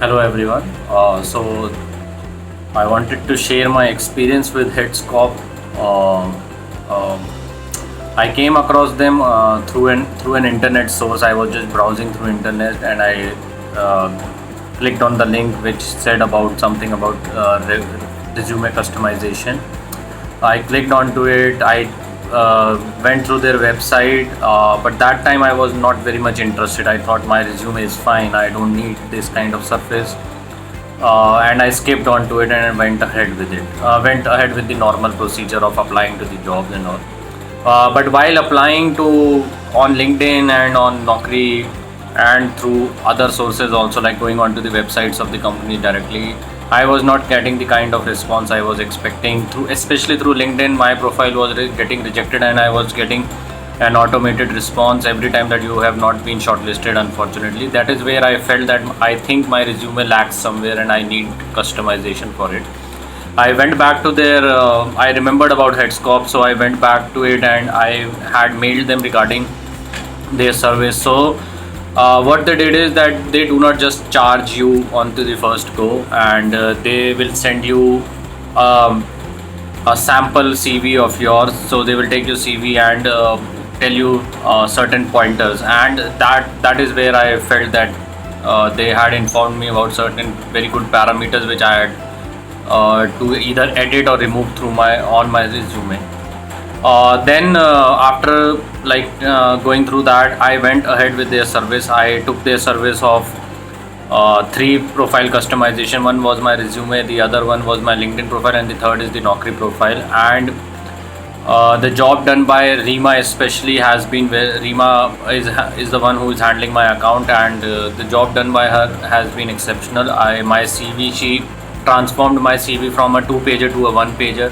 Hello everyone. So I wanted to share my experience with Headscope. Uh, um I came across them through an internet source. I was just browsing through internet and I uh, clicked on the link which said about something about resume customization. I clicked onto it. I went through their website, but that time I was not very much interested. I thought my resume is fine. I don't need this kind of surface, and I skipped onto it and went ahead with it. Went ahead with the normal procedure of applying to the jobs and all. But while applying to on LinkedIn and on Naukri and through other sources also, like going onto the websites of the company directly, I was not getting the kind of response I was expecting. Through especially through LinkedIn, my profile was getting rejected, and I was getting an automated response every time that you have not been shortlisted. Unfortunately, that is where I felt that I think my resume lacks somewhere, and I need customization for it. I went back to their. I remembered about Headscope, so I went back to it and I had mailed them regarding their service. So, what they did is that they do not just charge you onto the first go, and they will send you um, a sample CV of yours. So they will take your CV and tell you certain pointers, and that is where I felt that they had informed me about certain very good parameters which I had to either edit or remove through my on my resume. Then after going through that, I went ahead with their service. I took their service of three profile customization. One was my resume, the other one was my LinkedIn profile, and the third is the Naukri profile. And the job done by Rima especially has been Rima is the one who is handling my account, and the job done by her has been exceptional. I my CV She transformed my CV from a two-pager to a one-pager.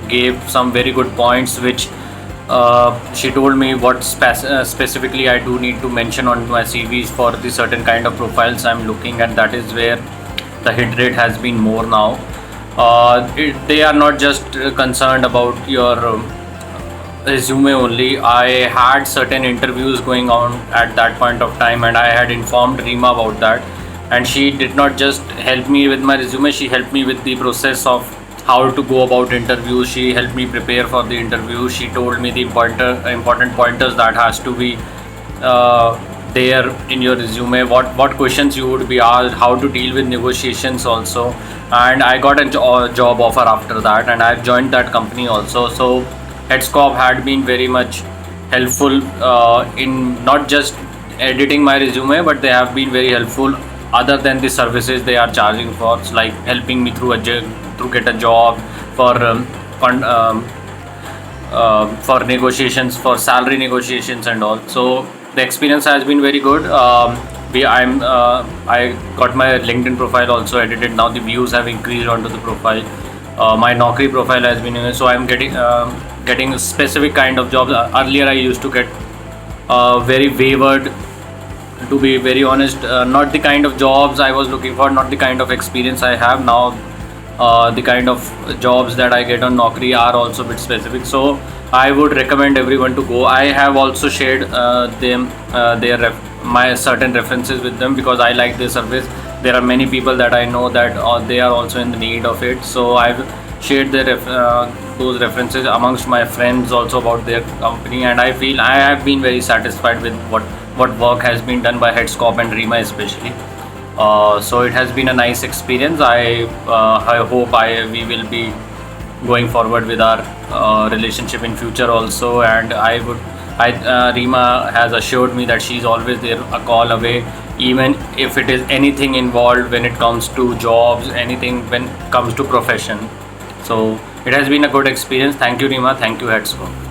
Gave some very good points which she told me what specifically I do need to mention on my CVs for the certain kind of profiles I'm looking at. That is where the hit rate has been more now. They are not just concerned about your resume only. I had certain interviews going on at that point of time, and I had informed Rima about that. And she did not just help me with my resume, she helped me with the process of how to go about interviews. She helped me prepare for the interview. She told me the important pointers that has to be there in your resume, what questions you would be asked, how to deal with negotiations also. And I got a job offer after that, and I've joined that company also. So Headscope had been very much helpful in not just editing my resume, but they have been very helpful other than the services they are charging for. It's like helping me to get a job, for for negotiations, for salary negotiations and all. So the experience has been very good. I got my LinkedIn profile also edited. Now the views have increased onto the profile. My Naukri profile has been so I'm getting a specific kind of jobs. Earlier I used to get very wavered, to be very honest, not the kind of jobs I was looking for, not the kind of experience I have now. The kind of jobs that I get on Naukri are also a bit specific. So I would recommend everyone to go. I have also shared my certain references with them because I like their service. There are many people that I know that they are also in the need of it. So I've shared those references amongst my friends also about their company, and I feel I have been very satisfied with what work has been done by Headscope and Rima especially. So it has been a nice experience. I hope we will be going forward with our relationship in future also. And Rima has assured me that she's always there, a call away, even if it is anything involved when it comes to jobs, anything when it comes to profession. So it has been a good experience. Thank you, Rima. Thank you, Headscope.